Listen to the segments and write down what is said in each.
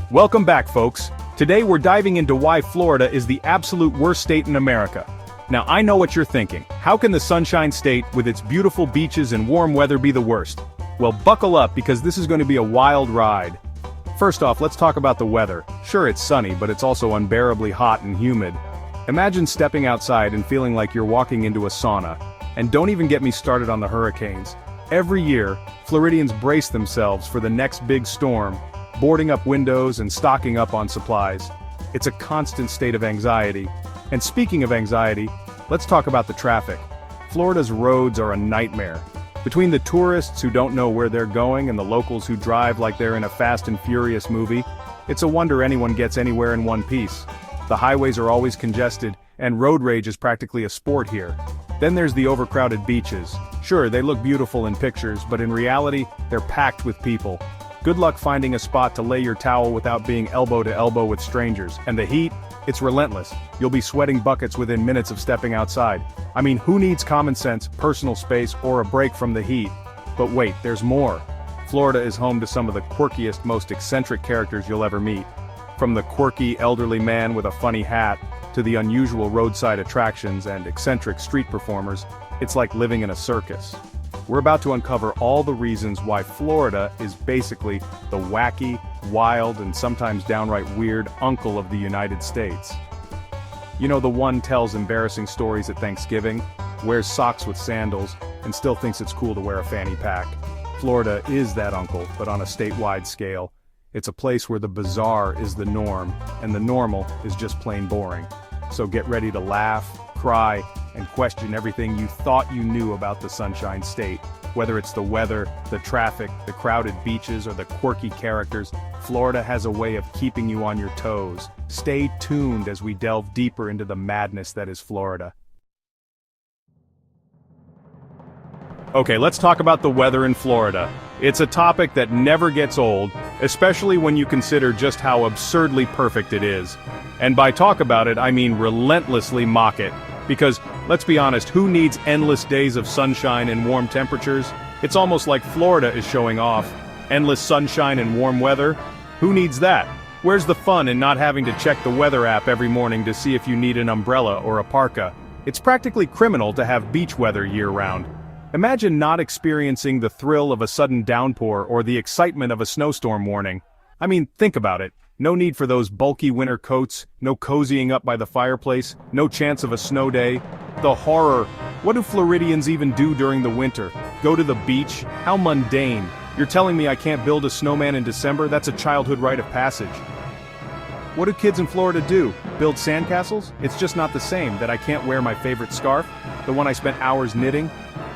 Welcome back, folks. Today we're diving into why Florida is the absolute worst state in America. Now I know what you're thinking. How can the Sunshine State, with its beautiful beaches and warm weather, be the worst? Well, buckle up because this is going to be a wild ride. First off, let's talk about the weather. Sure, it's sunny, but it's also unbearably hot and humid. Imagine stepping outside and feeling like you're walking into a sauna. And don't even get me started on the hurricanes. Every year, Floridians brace themselves for the next big storm, boarding up windows and stocking up on supplies. It's a constant state of anxiety. And speaking of anxiety, let's talk about the traffic. Florida's roads are a nightmare. Between the tourists who don't know where they're going and the locals who drive like they're in a Fast and Furious movie, it's a wonder anyone gets anywhere in one piece. The highways are always congested, and road rage is practically a sport here. Then there's the overcrowded beaches. Sure, they look beautiful in pictures, but in reality, they're packed with people. Good luck finding a spot to lay your towel without being elbow to elbow with strangers. And the heat? It's relentless. You'll be sweating buckets within minutes of stepping outside. I mean, who needs common sense, personal space, or a break from the heat? But wait, there's more. Florida is home to some of the quirkiest, most eccentric characters you'll ever meet. From the quirky elderly man with a funny hat, to the unusual roadside attractions and eccentric street performers, it's like living in a circus. We're about to uncover all the reasons why Florida is basically the wacky, wild, and sometimes downright weird uncle of the United States. You know, the one tells embarrassing stories at Thanksgiving, wears socks with sandals, and still thinks it's cool to wear a fanny pack. Florida is that uncle, but on a statewide scale. It's a place where the bizarre is the norm, and the normal is just plain boring. So get ready to laugh, cry, and question everything you thought you knew about the Sunshine State. Whether it's the weather, the traffic, the crowded beaches, or the quirky characters, Florida has a way of keeping you on your toes. Stay tuned as we delve deeper into the madness that is Florida. Okay, let's talk about the weather in Florida. It's a topic that never gets old, especially when you consider just how absurdly perfect it is. And by talk about it, I mean relentlessly mock it. Because, let's be honest, who needs endless days of sunshine and warm temperatures? It's almost like Florida is showing off. Endless sunshine and warm weather? Who needs that? Where's the fun in not having to check the weather app every morning to see if you need an umbrella or a parka? It's practically criminal to have beach weather year-round. Imagine not experiencing the thrill of a sudden downpour or the excitement of a snowstorm warning. I mean, think about it. No need for those bulky winter coats, no cozying up by the fireplace, no chance of a snow day. The horror. What do Floridians even do during the winter? Go to the beach? How mundane. You're telling me I can't build a snowman in December? That's a childhood rite of passage. What do kids in Florida do? Build sandcastles? It's just not the same that I can't wear my favorite scarf, the one I spent hours knitting.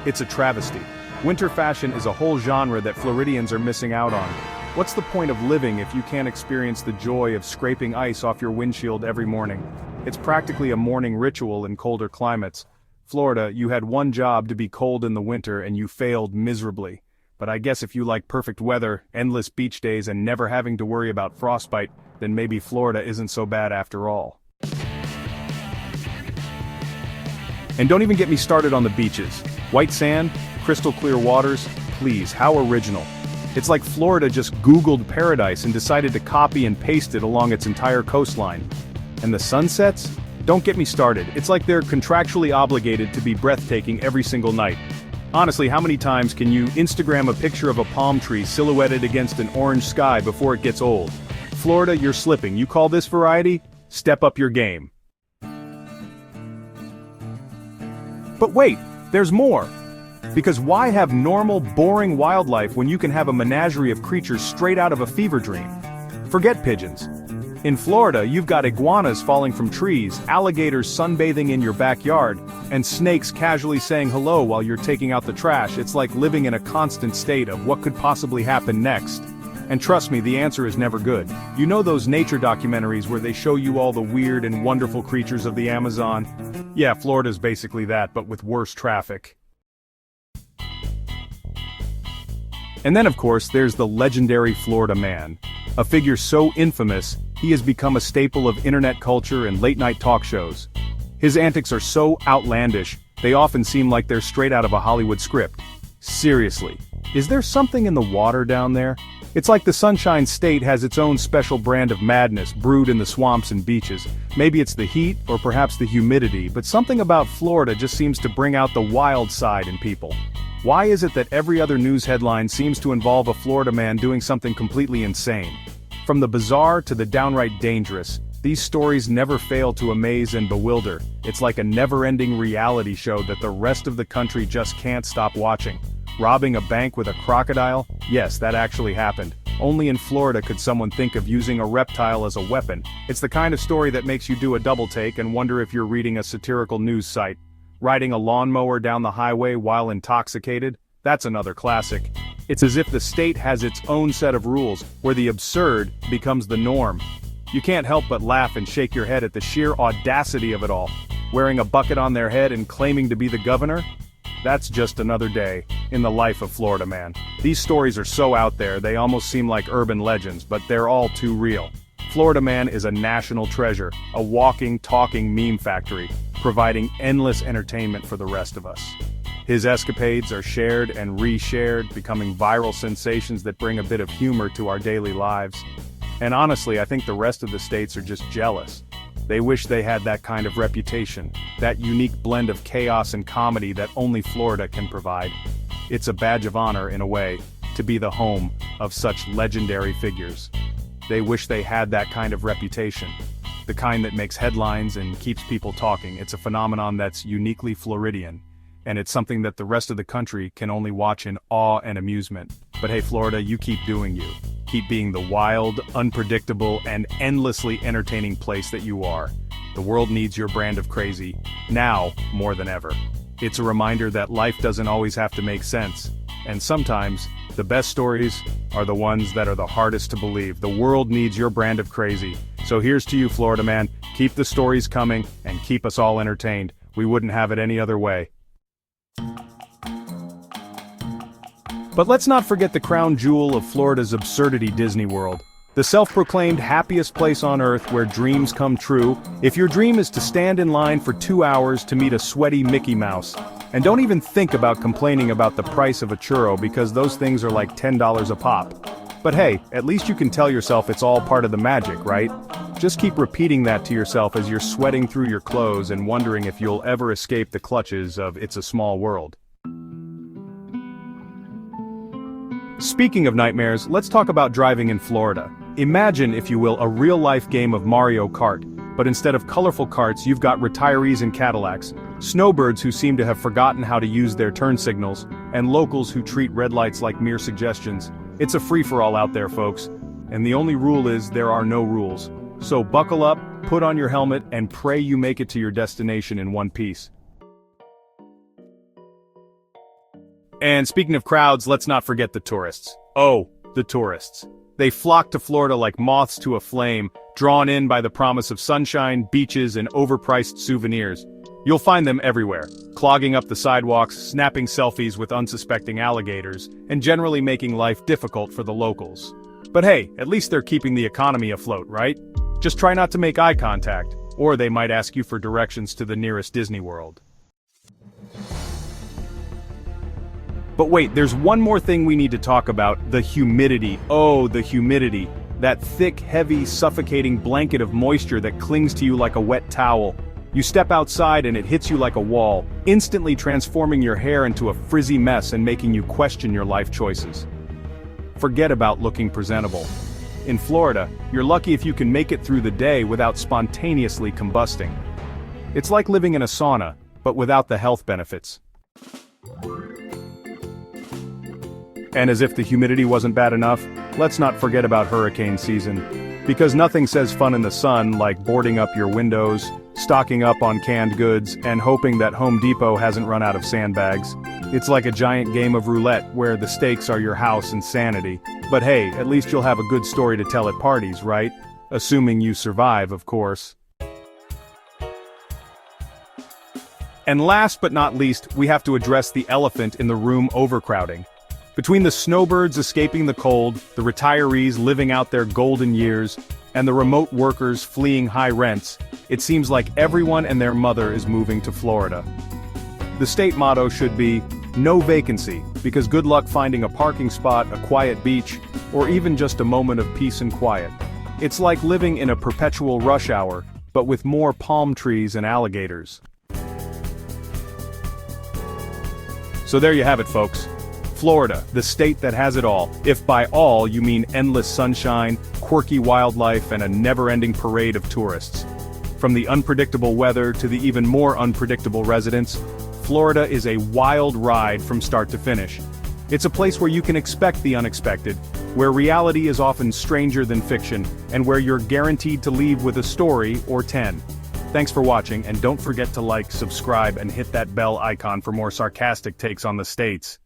It's a travesty. Winter fashion is a whole genre that Floridians are missing out on. What's the point of living if you can't experience the joy of scraping ice off your windshield every morning? It's practically a morning ritual in colder climates. Florida, you had one job to be cold in the winter and you failed miserably. But I guess if you like perfect weather, endless beach days, and never having to worry about frostbite, then maybe Florida isn't so bad after all. And don't even get me started on the beaches. White sand, crystal clear waters, please, how original. It's like Florida just Googled paradise and decided to copy and paste it along its entire coastline. And the sunsets? Don't get me started, it's like they're contractually obligated to be breathtaking every single night. Honestly, how many times can you Instagram a picture of a palm tree silhouetted against an orange sky before it gets old? Florida, you're slipping. You call this variety? Step up your game. But wait, there's more. Because why have normal, boring wildlife when you can have a menagerie of creatures straight out of a fever dream? Forget pigeons. In Florida, you've got iguanas falling from trees, alligators sunbathing in your backyard, and snakes casually saying hello while you're taking out the trash. It's like living in a constant state of what could possibly happen next. And trust me, the answer is never good. You know those nature documentaries where they show you all the weird and wonderful creatures of the Amazon? Yeah, Florida's basically that, but with worse traffic. And then of course there's the legendary Florida man. A figure so infamous, he has become a staple of internet culture and late-night talk shows. His antics are so outlandish, they often seem like they're straight out of a Hollywood script. Seriously, Is there something in the water down there? It's like the Sunshine State has its own special brand of madness brewed in the swamps and beaches. Maybe it's the heat, or perhaps the humidity, but something about Florida just seems to bring out the wild side in people. Why is it that every other news headline seems to involve a Florida man doing something completely insane? From the bizarre to the downright dangerous, these stories never fail to amaze and bewilder. It's like a never-ending reality show that the rest of the country just can't stop watching. Robbing a bank with a crocodile? Yes, that actually happened. Only in Florida could someone think of using a reptile as a weapon. It's the kind of story that makes you do a double take and wonder if you're reading a satirical news site. Riding a lawnmower down the highway while intoxicated? That's another classic. It's as if the state has its own set of rules, where the absurd becomes the norm. You can't help but laugh and shake your head at the sheer audacity of it all. Wearing a bucket on their head and claiming to be the governor? That's just another day in the life of Florida man. These stories are so out there they almost seem like urban legends, but they're all too real. Florida man is a national treasure, a walking, talking meme factory, providing endless entertainment for the rest of us. His escapades are shared and reshared, becoming viral sensations that bring a bit of humor to our daily lives. And honestly, I think the rest of the states are just jealous. They wish they had that kind of reputation, that unique blend of chaos and comedy that only Florida can provide. It's a badge of honor, in a way, to be the home of such legendary figures. They wish they had that kind of reputation. The kind that makes headlines and keeps people talking. It's a phenomenon that's uniquely Floridian, and it's something that the rest of the country can only watch in awe and amusement. But hey Florida, you keep doing you. Keep being the wild, unpredictable, and endlessly entertaining place that you are. The world needs your brand of crazy, now more than ever. It's a reminder that life doesn't always have to make sense, and sometimes, the best stories are the ones that are the hardest to believe. The world needs your brand of crazy. So here's to you, Florida man. Keep the stories coming, and keep us all entertained. We wouldn't have it any other way. But let's not forget the crown jewel of Florida's absurdity, Disney World. The self-proclaimed happiest place on earth where dreams come true. If your dream is to stand in line for 2 hours to meet a sweaty Mickey Mouse, and don't even think about complaining about the price of a churro because those things are like $10 a pop. But hey, at least you can tell yourself it's all part of the magic, right? Just keep repeating that to yourself as you're sweating through your clothes and wondering if you'll ever escape the clutches of It's a Small World. Speaking of nightmares, let's talk about driving in Florida. Imagine, if you will, a real-life game of Mario Kart, but instead of colorful carts, you've got retirees in Cadillacs, snowbirds who seem to have forgotten how to use their turn signals, and locals who treat red lights like mere suggestions. It's a free-for-all out there, folks. And the only rule is there are no rules. So buckle up, put on your helmet, and pray you make it to your destination in one piece. And speaking of crowds, let's not forget the tourists. Oh, the tourists. They flock to Florida like moths to a flame, drawn in by the promise of sunshine, beaches, and overpriced souvenirs. You'll find them everywhere, clogging up the sidewalks, snapping selfies with unsuspecting alligators, and generally making life difficult for the locals. But hey, at least they're keeping the economy afloat, right? Just try not to make eye contact, or they might ask you for directions to the nearest Disney World. But wait, there's one more thing we need to talk about: the humidity. Oh, the humidity. That thick, heavy, suffocating blanket of moisture that clings to you like a wet towel. You step outside and it hits you like a wall, instantly transforming your hair into a frizzy mess and making you question your life choices. Forget about looking presentable. In Florida, you're lucky if you can make it through the day without spontaneously combusting. It's like living in a sauna, but without the health benefits. And as if the humidity wasn't bad enough, let's not forget about hurricane season. Because nothing says fun in the sun like boarding up your windows, stocking up on canned goods, and hoping that Home Depot hasn't run out of sandbags. It's like a giant game of roulette where the stakes are your house and sanity. But hey, at least you'll have a good story to tell at parties, right? Assuming you survive, of course. And last but not least, we have to address the elephant in the room: overcrowding. Between the snowbirds escaping the cold, the retirees living out their golden years, and the remote workers fleeing high rents, it seems like everyone and their mother is moving to Florida. The state motto should be, no vacancy, because good luck finding a parking spot, a quiet beach, or even just a moment of peace and quiet. It's like living in a perpetual rush hour, but with more palm trees and alligators. So there you have it, folks. Florida, the state that has it all, if by all you mean endless sunshine, quirky wildlife, and a never-ending parade of tourists. From the unpredictable weather to the even more unpredictable residents, Florida is a wild ride from start to finish. It's a place where you can expect the unexpected, where reality is often stranger than fiction, and where you're guaranteed to leave with a story or 10. Thanks for watching, and don't forget to like, subscribe, and hit that bell icon for more sarcastic takes on the states.